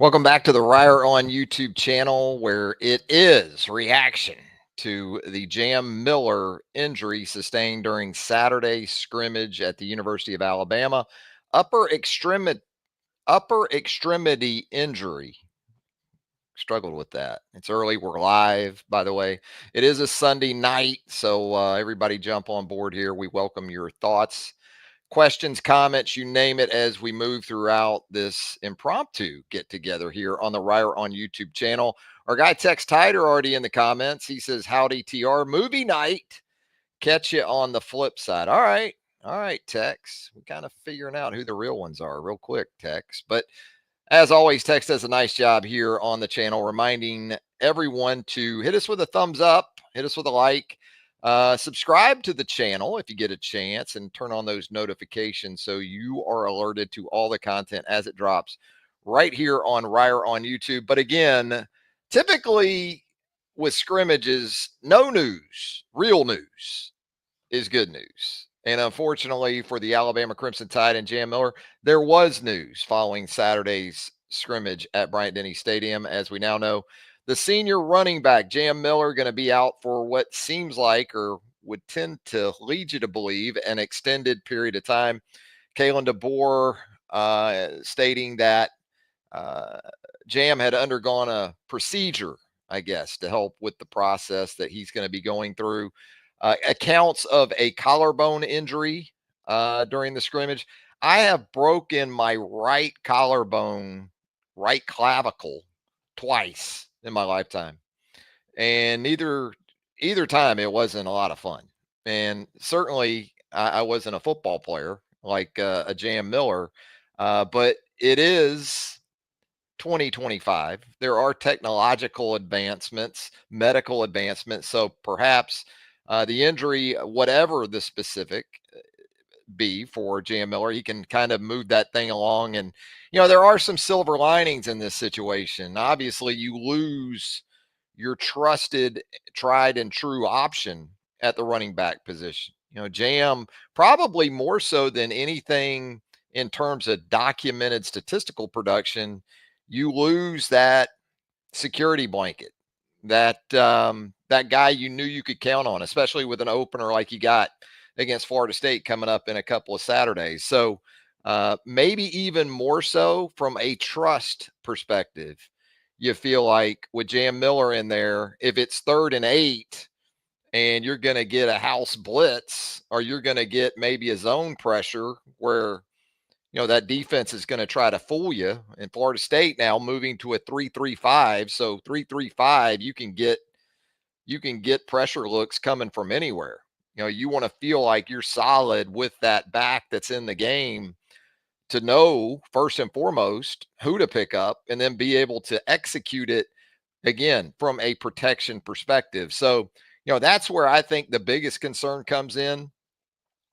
Welcome back to the Reier on YouTube channel, where it is reaction to the Jam Miller injury sustained during Saturday's scrimmage at the University of Alabama. Upper extremity injury. Struggled with that. It's early. We're live, by the way. It is a Sunday night, so everybody jump on board here. We welcome your thoughts, questions, comments, you name it, as we move throughout this impromptu get together here on the Reier on YouTube channel. Our guy Tex Tider already in the comments. He says, howdy, TR. Movie night. Catch you on the flip side. All right. All right, Tex. We're kind of figuring out who the real ones are real quick, Tex. But as always, Tex does a nice job here on the channel, reminding everyone to hit us with a thumbs up, hit us with a like, subscribe to the channel if you get a chance, and turn on those notifications so you are alerted to all the content as it drops right here on Reier on YouTube. But again, typically with scrimmages, no news, real news is good news. And unfortunately for the Alabama Crimson Tide and Jam Miller, there was news following Saturday's scrimmage at Bryant-Denny Stadium. As we now know, the senior running back, Jam Miller, going to be out for what seems like, or would tend to lead you to believe, an extended period of time. Kalen DeBoer stating that Jam had undergone a procedure, I guess, to help with the process that he's going to be going through. Accounts of a collarbone injury during the scrimmage. I have broken my right collarbone, right clavicle twice in my lifetime. And either time it wasn't a lot of fun. And certainly I wasn't a football player like a Jam Miller, but it is 2025. There are technological advancements, medical advancements. So perhaps the injury, whatever the specific be for Jam Miller, he can kind of move that thing along. And, there are some silver linings in this situation. Obviously, you lose your trusted, tried and true option at the running back position. Jam, probably more so than anything in terms of documented statistical production, you lose that security blanket, that guy you knew you could count on, especially with an opener like you got against Florida State coming up in a couple of Saturdays. So maybe even more so from a trust perspective, you feel like with Jam Miller in there, if it's 3rd and 8 and you're going to get a house blitz, or you're going to get maybe a zone pressure where that defense is going to try to fool you. And Florida State now moving to a 3-3-5. So 3-3-5, you can get pressure looks coming from anywhere. You want to feel like you're solid with that back that's in the game, to know first and foremost who to pick up, and then be able to execute it again from a protection perspective. So, that's where I think the biggest concern comes in.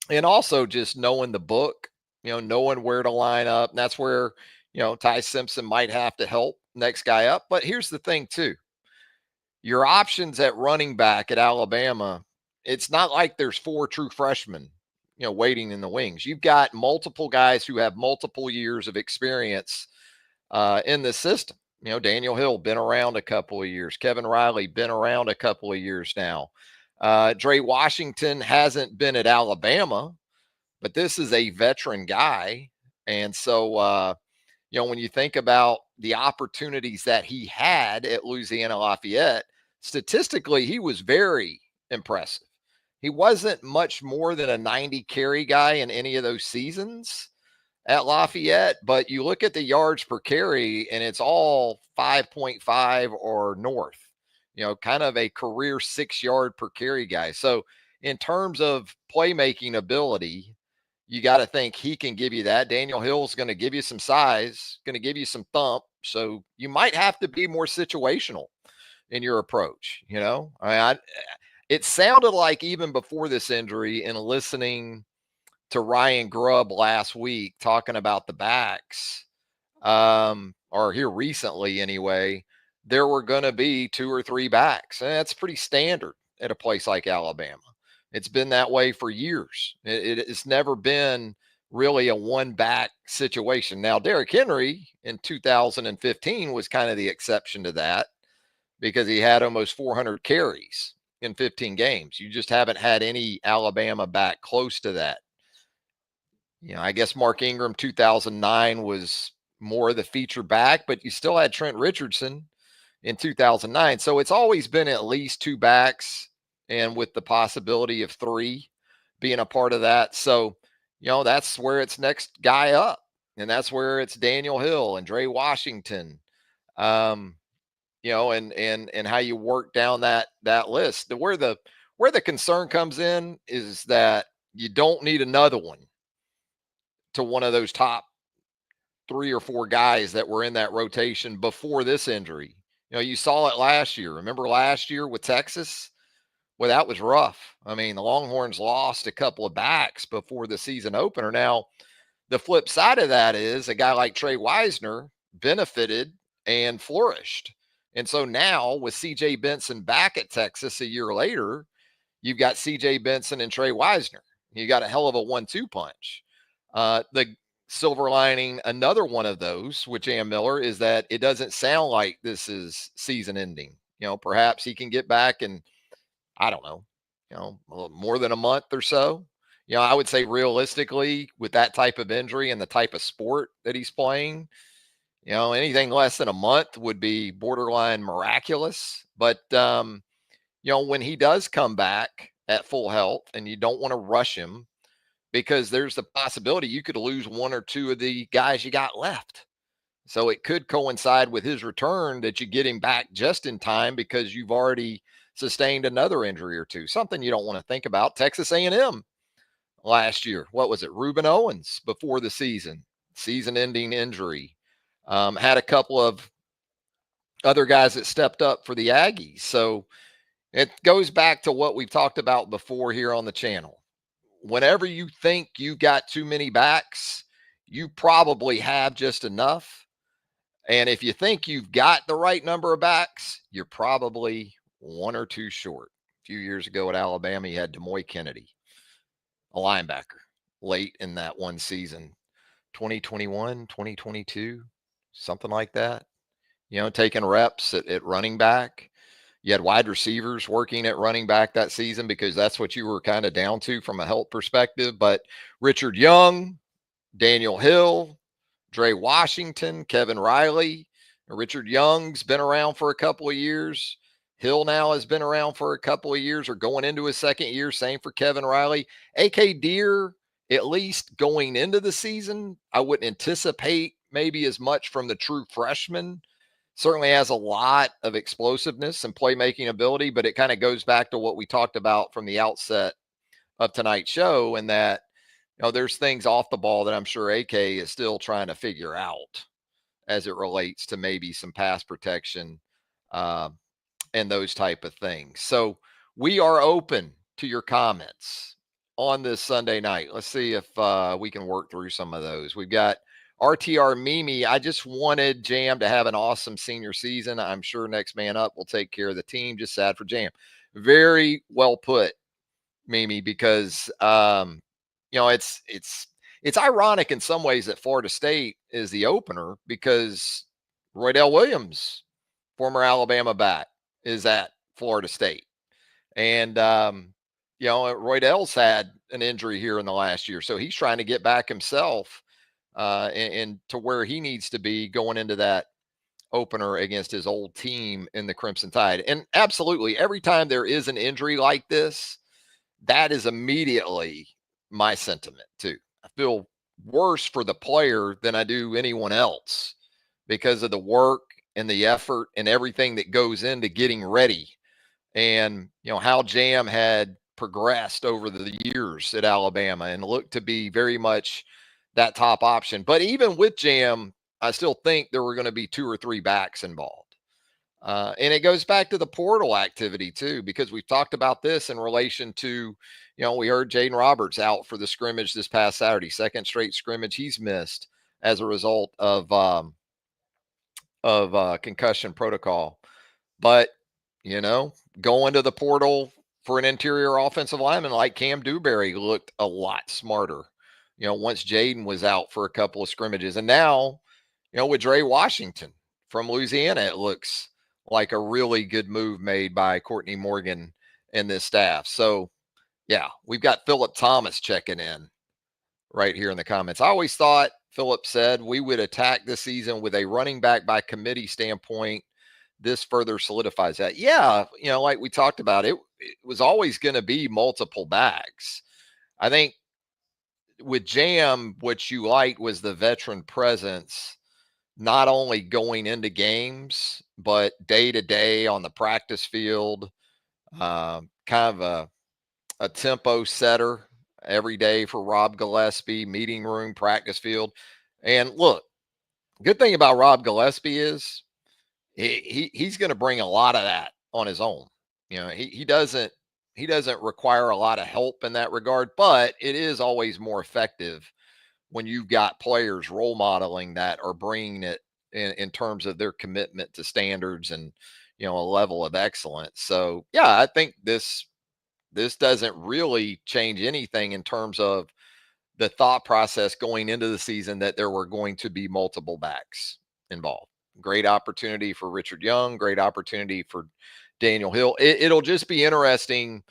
And also just knowing the book, knowing where to line up. And that's where, Ty Simpson might have to help next guy up. But here's the thing too. Your options at running back at Alabama, it's not like there's 4 true freshmen, waiting in the wings. You've got multiple guys who have multiple years of experience in the system. Daniel Hill, been around a couple of years. Kevin Riley, been around a couple of years now. Dre Washington hasn't been at Alabama, but this is a veteran guy. And so, when you think about the opportunities that he had at Louisiana Lafayette, statistically, he was very impressive. He wasn't much more than a 90 carry guy in any of those seasons at Lafayette, but you look at the yards per carry and it's all 5.5 or north, kind of a career 6-yard per carry guy. So in terms of playmaking ability, you got to think he can give you that. Daniel Hill's going to give you some size, going to give you some thump. So you might have to be more situational in your approach. It sounded like even before this injury, and listening to Ryan Grubb last week talking about the backs, or here recently anyway, there were going to be 2 or 3 backs. And that's pretty standard at a place like Alabama. It's been that way for years. It's never been really a one back situation. Now, Derrick Henry in 2015 was kind of the exception to that because he had almost 400 carries in 15 games. You just haven't had any Alabama back close to that. I guess Mark Ingram 2009 was more of the feature back, but you still had Trent Richardson in 2009. So it's always been at least two backs and with the possibility of three being a part of that. So, that's where it's next guy up. And that's where it's Daniel Hill and Dre Washington. Um, and how you work down that list. Where the concern comes in is that you don't need another one to one of those top three or four guys that were in that rotation before this injury. You saw it last year. Remember last year with Texas? Well, that was rough. I mean, the Longhorns lost a couple of backs before the season opener. Now, the flip side of that is a guy like Trey Wisner benefited and flourished. And so now with CJ Benson back at Texas a year later, you've got CJ Benson and Trey Wisner. You got a hell of a 1-2 punch. The silver lining, another one of those with Jam Miller, is that it doesn't sound like this is season ending. Perhaps he can get back and I don't know, more than a month or so. I would say realistically, with that type of injury and the type of sport that he's playing, anything less than a month would be borderline miraculous. But, when he does come back at full health, and you don't want to rush him because there's the possibility you could lose one or two of the guys you got left. So it could coincide with his return that you get him back just in time because you've already sustained another injury or two. Something you don't want to think about. Texas A&M last year, what was it? Reuben Owens before the season-ending injury. Had a couple of other guys that stepped up for the Aggies. So it goes back to what we've talked about before here on the channel. Whenever you think you got too many backs, you probably have just enough. And if you think you've got the right number of backs, you're probably one or two short. A few years ago at Alabama, you had Demoy Kennedy, a linebacker, late in that one season, 2021, 2022, something like that. Taking reps at running back. You had wide receivers working at running back that season because that's what you were kind of down to from a health perspective. But Richard Young, Daniel Hill, Dre Washington, Kevin Riley, Richard Young's been around for a couple of years. Hill now has been around for a couple of years or going into his second year. Same for Kevin Riley. A.K. Deere, at least going into the season, I wouldn't anticipate maybe as much from the true freshman. Certainly has a lot of explosiveness and playmaking ability, but it kind of goes back to what we talked about from the outset of tonight's show, and that there's things off the ball that I'm sure AK is still trying to figure out as it relates to maybe some pass protection uh, and those type of things. So we are open to your comments on this Sunday night. Let's see if we can work through some of those. We've got RTR Mimi. I just wanted Jam to have an awesome senior season. I'm sure next man up will take care of the team. Just sad for Jam. Very well put, Mimi, because it's ironic in some ways that Florida State is the opener because Roydell Williams, former Alabama back, is at Florida State. And, Roydell's had an injury here in the last year. So he's trying to get back himself and to where he needs to be going into that opener against his old team in the Crimson Tide. And absolutely, every time there is an injury like this, that is immediately my sentiment too. I feel worse for the player than I do anyone else because of the work and the effort and everything that goes into getting ready. And, how Jam had progressed over the years at Alabama and looked to be very much that top option. But even with Jam, I still think there were going to be two or three backs involved. And it goes back to the portal activity too, because we've talked about this in relation to, we heard Jaden Roberts out for the scrimmage this past Saturday, second straight scrimmage he's missed as a result of concussion protocol. But, going to the portal for an interior offensive lineman like Cam Dewberry looked a lot smarter once Jaden was out for a couple of scrimmages. And now, with Dre Washington from Louisiana, it looks like a really good move made by Courtney Morgan and this staff. So, yeah, we've got Philip Thomas checking in right here in the comments. I always thought, Philip said, we would attack this season with a running back by committee standpoint. This further solidifies that. Yeah, like we talked about, it was always going to be multiple backs. I think with Jam, what you liked was the veteran presence, not only going into games, but day to day on the practice field, kind of a tempo setter every day for Rob Gillespie, meeting room, practice field. And look, good thing about Rob Gillespie is he's going to bring a lot of that on his own. He doesn't require a lot of help in that regard, but it is always more effective when you've got players role modeling that or bringing it in terms of their commitment to standards and a level of excellence. So yeah, I think this doesn't really change anything in terms of the thought process going into the season that there were going to be multiple backs involved. Great opportunity for Richard Young, great opportunity for Daniel Hill. It'll just be interesting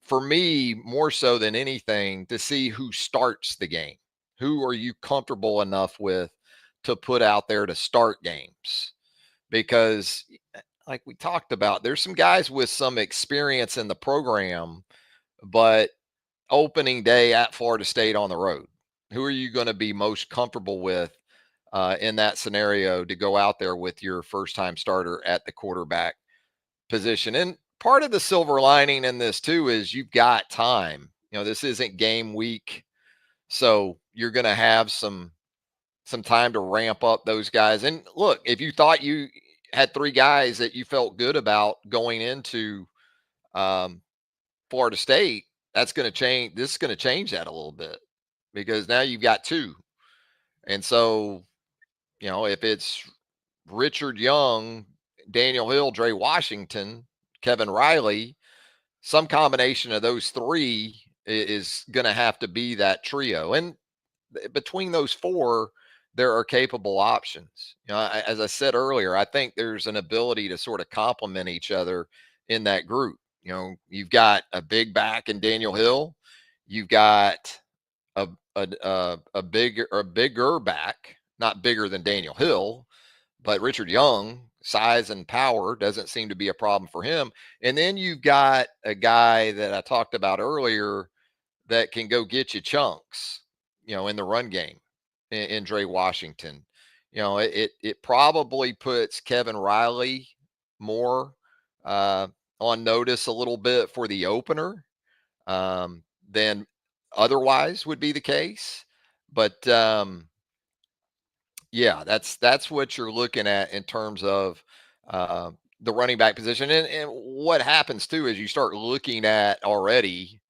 for me, more so than anything, to see who starts the game. Who are you comfortable enough with to put out there to start games? Because, like we talked about, there's some guys with some experience in the program, but opening day at Florida State on the road, who are you going to be most comfortable with in that scenario to go out there with your first time starter at the quarterback position? And part of the silver lining in this too is you've got time. This isn't game week, so you're going to have some time to ramp up those guys. And look, if you thought you had three guys that you felt good about going into um, Florida State, that's going to change. This is going to change that a little bit because now you've got two. And so, if it's Richard Young, Daniel Hill, Dre Washington, Kevin Riley, some combination of those three is going to have to be that trio. And between those four, there are capable options. As I said earlier, I think there's an ability to sort of complement each other in that group. You've got a big back in Daniel Hill. You've got a bigger back, not bigger than Daniel Hill, but Richard Young, size and power doesn't seem to be a problem for him. And then you've got a guy that I talked about earlier that can go get you chunks, in the run game in Dre Washington. It probably puts Kevin Riley more uh, on notice a little bit for the opener than otherwise would be the case. But yeah, that's what you're looking at in terms of uh, the running back position. And what happens too is you start looking at already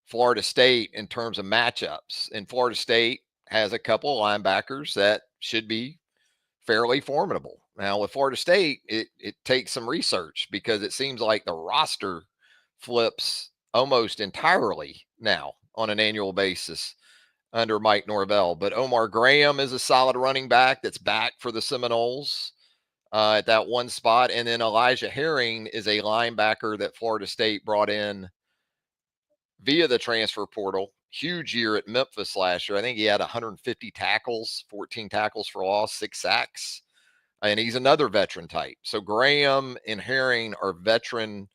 Florida State in terms of matchups. And Florida State has a couple of linebackers that should be fairly formidable. Now with Florida State, it takes some research because it seems like the roster flips almost entirely now on an annual basis under Mike Norvell. But Omar Graham is a solid running back that's back for the Seminoles at that one spot. And then Elijah Herring is a linebacker that Florida State brought in via the transfer portal. Huge year at Memphis last year. I think he had 150 tackles, 14 tackles for loss, 6 sacks. And he's another veteran type. So Graham and Herring are veteran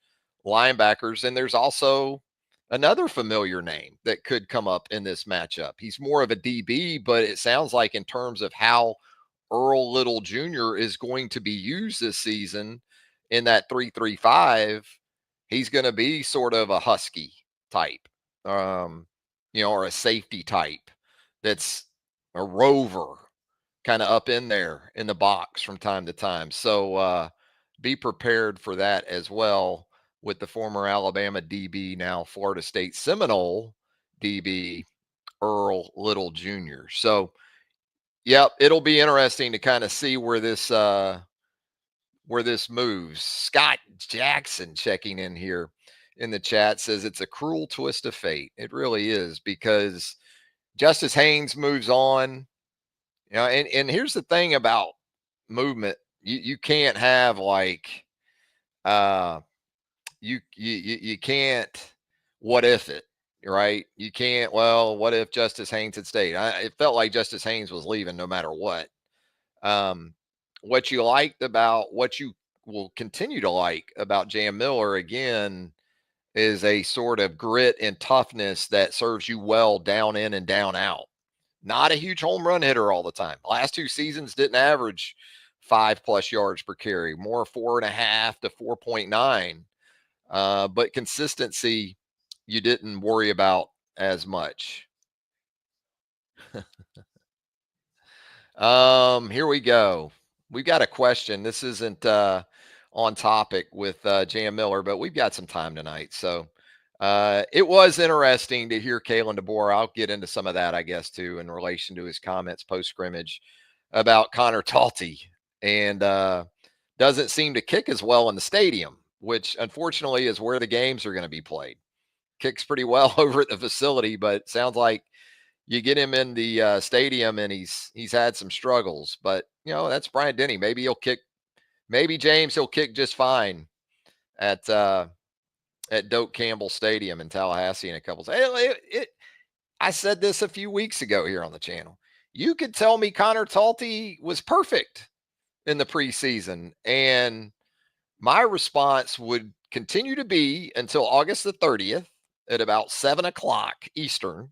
linebackers. And there's also another familiar name that could come up in this matchup. He's more of a DB, but it sounds like in terms of how Earl Little Jr. is going to be used this season in that 3-3-5, he's going to be sort of a husky type, or a safety type that's a rover kind of up in there in the box from time to time. So be prepared for that as well with the former Alabama DB, now Florida State Seminole DB, Earl Little Jr. So, yep, it'll be interesting to kind of see where this moves. Scott Jackson checking in here in the chat says it's a cruel twist of fate. It really is, because Justice Haynes moves on. And here's the thing about movement. You can't have like uh you can't what if it, right? You can't, well, what if Justice Haynes had stayed? It felt like Justice Haynes was leaving no matter what. Um, what you liked about what you will continue to like about Jam Miller again is a sort of grit and toughness that serves you well down in and down out. Not a huge home run hitter all the time. Last two seasons didn't average 5+ yards per carry, more 4.5 to 4.9. But consistency, you didn't worry about as much. Here we go. We've got a question. This isn't on topic with Jan Miller, but we've got some time tonight. So it was interesting to hear Kalen DeBoer. I'll get into some of that, I guess, too, in relation to his comments post scrimmage about Connor Talty, and doesn't seem to kick as well in the stadium, which unfortunately is where the games are going to be played. Kicks pretty well over at the facility, but sounds like you get him in the stadium and he's had some struggles. But that's Brian Denny. Maybe he'll kick. Maybe James he'll kick just fine at Doak Campbell Stadium in Tallahassee in a couple. I said this a few weeks ago here on the channel. You could tell me Connor Talty was perfect in the preseason, and my response would continue to be until August the 30th at about 7 o'clock Eastern.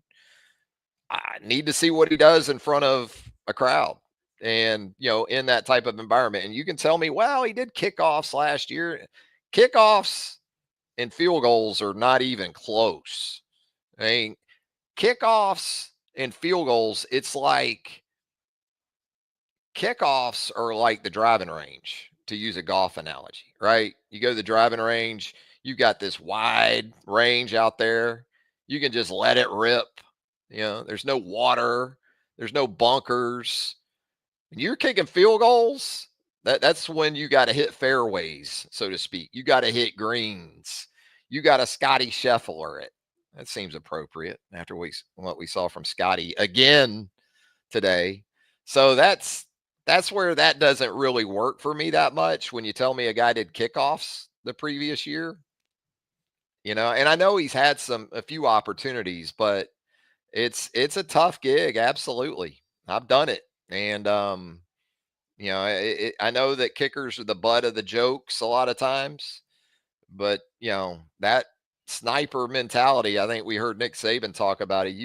I need to see what he does in front of a crowd and, in that type of environment. And you can tell me, well, he did kickoffs last year. Kickoffs and field goals are not even close. I mean, kickoffs and field goals, it's like kickoffs are like the driving range, to use a golf analogy, right? You go to the driving range, you got this wide range out there. You can just let it rip. There's no water, there's no bunkers. And you're kicking field goals. That's when you got to hit fairways, so to speak. You got to hit greens. You got to Scotty Scheffler it. That seems appropriate after what we saw from Scotty again today. So that's where that doesn't really work for me that much when you tell me a guy did kickoffs the previous year. And I know he's had a few opportunities, but it's a tough gig. Absolutely. I've done it. And I know that kickers are the butt of the jokes a lot of times, but that sniper mentality, I think we heard Nick Saban talk about it.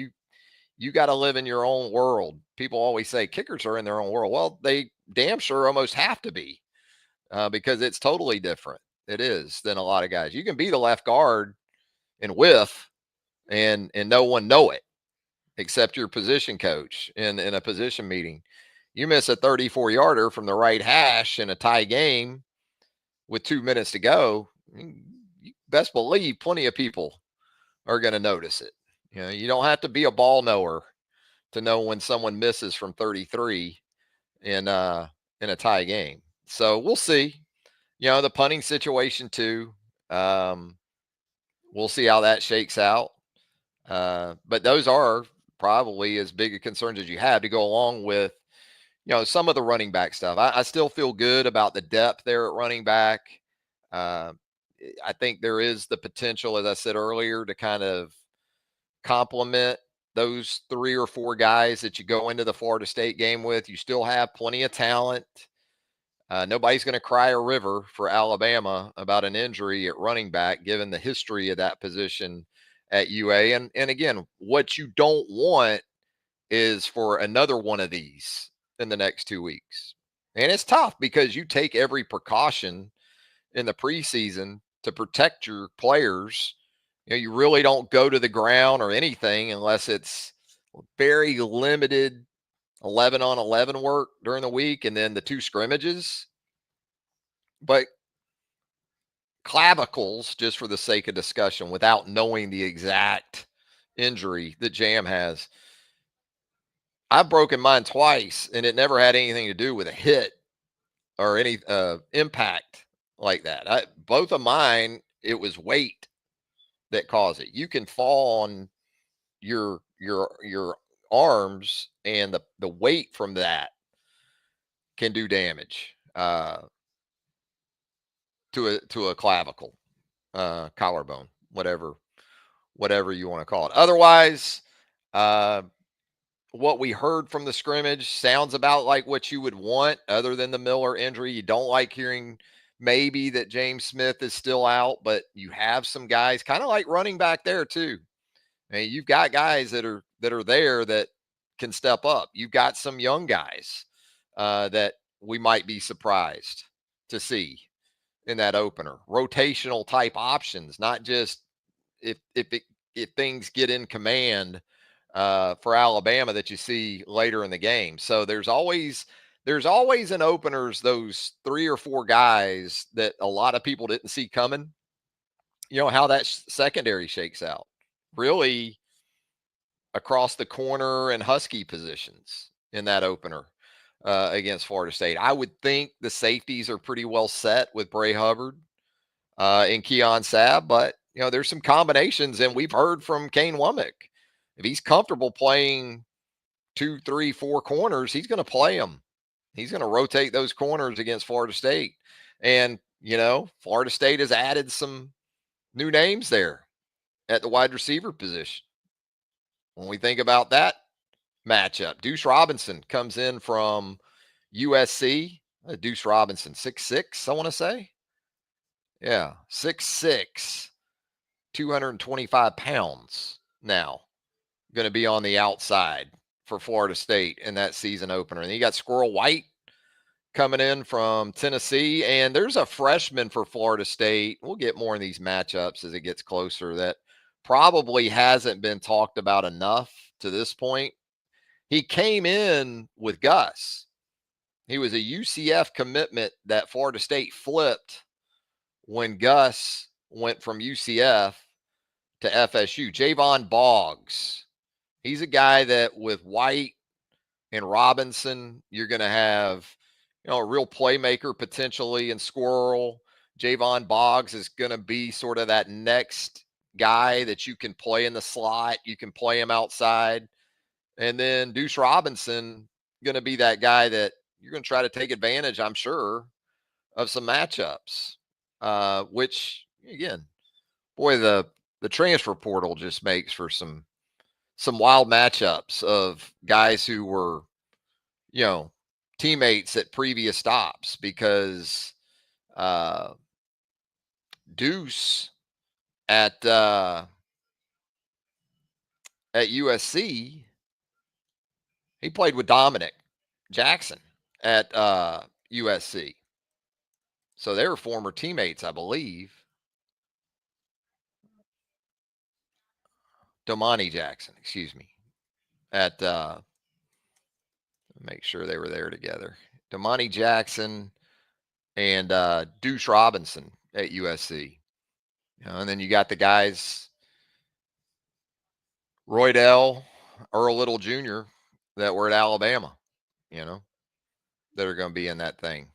You got to live in your own world. People always say kickers are in their own world. Well, they damn sure almost have to be, because it's totally different. It is than a lot of guys. You can be the left guard and whiff and no one know it except your position coach in a position meeting. You miss a 34-yarder from the right hash in a tie game with 2 minutes to go, you best believe plenty of people are going to notice it. You don't have to be a ball knower to know when someone misses from 33 in a tie game. So we'll see. The punting situation too. We'll see how that shakes out. But those are probably as big a concerns as you have to go along with, some of the running back stuff. I still feel good about the depth there at running back. Uh, I think there is the potential, as I said earlier, to kind of complement those 3 or 4 guys that you go into the Florida State game with. You still have plenty of talent. Nobody's going to cry a river for Alabama about an injury at running back, given the history of that position at UA. And again, what you don't want is for another one of these in the next 2 weeks. And it's tough because you take every precaution in the preseason to protect your players. You really don't go to the ground or anything unless it's very limited 11 on 11 work during the week and then the 2 scrimmages. But clavicles, just for the sake of discussion, without knowing the exact injury that Jam has, I've broken mine twice and it never had anything to do with a hit or any impact like that. Both of mine, it was weight that caused it. You can fall on your arms, and the weight from that can do damage to a clavicle, collarbone, whatever you want to call it. Otherwise, uh, what we heard from the scrimmage sounds about like what you would want, other than the Miller injury. You don't like hearing maybe that James Smith is still out, but you have some guys kind of like running back there too. And you've got guys that are there that can step up. You've got some young guys that we might be surprised to see in that opener. Rotational type options, not just if things get in command for Alabama that you see later in the game. So there's always in openers those three or four guys that a lot of people didn't see coming. You know how that secondary shakes out. Really across the corner and Husky positions in that opener against Florida State. I would think the safeties are pretty well set with Bray Hubbard and Keon Sabb, but there's some combinations, and we've heard from Kane Womack. If he's comfortable playing 2, 3, 4 corners, he's going to play them. He's going to rotate those corners against Florida State. And, Florida State has added some new names there at the wide receiver position. When we think about that matchup, Deuce Robinson comes in from USC. Deuce Robinson, 6'6", I want to say. Yeah, 6'6", 225 pounds now. Going to be on the outside for Florida State in that season opener. And you got Squirrel White coming in from Tennessee. And there's a freshman for Florida State. We'll get more in these matchups as it gets closer that probably hasn't been talked about enough to this point. He came in with Gus. He was a UCF commitment that Florida State flipped when Gus went from UCF to FSU. Javon Boggs. He's a guy that with White and Robinson, you're going to have, a real playmaker potentially in Squirrel. Javon Boggs is going to be sort of that next guy that you can play in the slot. You can play him outside. And then Deuce Robinson going to be that guy that you're going to try to take advantage, I'm sure, of some matchups, which, again, boy, the transfer portal just makes for some wild matchups of guys who were, teammates at previous stops, because Deuce at USC, he played with Dominic Jackson at USC. So they were former teammates, I believe. Domani Jackson, excuse me, at make sure they were there together. Domani Jackson and Deuce Robinson at USC. And then you got the guys, Roydell, Earl Little Jr., that were at Alabama, that are going to be in that thing,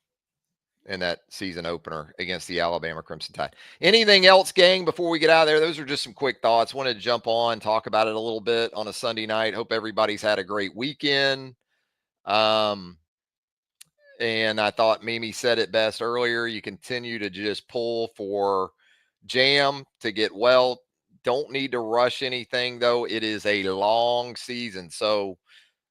in that season opener against the Alabama Crimson Tide. Anything else, gang, before we get out of there? Those are just some quick thoughts. Wanted to jump on, talk about it a little bit on a Sunday night. Hope everybody's had a great weekend. And I thought Mimi said it best earlier. You continue to just pull for Jam to get well. Don't need to rush anything, though. It is a long season. So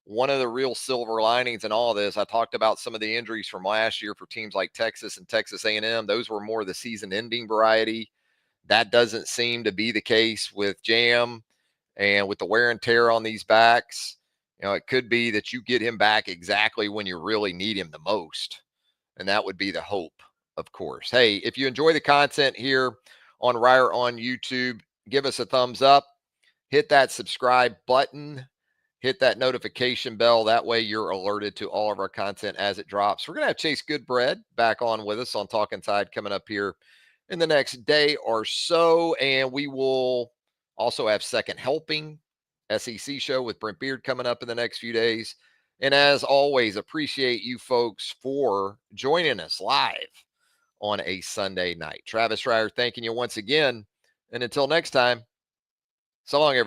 one of the real silver linings in all this, I talked about some of the injuries from last year for teams like Texas and Texas A&M. Those were more the season-ending variety. That doesn't seem to be the case with Jam, and with the wear and tear on these backs. It could be that you get him back exactly when you really need him the most. And that would be the hope, of course. Hey, if you enjoy the content here on Reier on YouTube, give us a thumbs up, hit that subscribe button, hit that notification bell. That way you're alerted to all of our content as it drops. We're going to have Chase Goodbread back on with us on Talking Tide coming up here in the next day or so. And we will also have Second Helping, SEC show with Brent Beard coming up in the next few days. And as always, appreciate you folks for joining us live on a Sunday night. Travis Reier thanking you once again. And until next time, so long, everybody.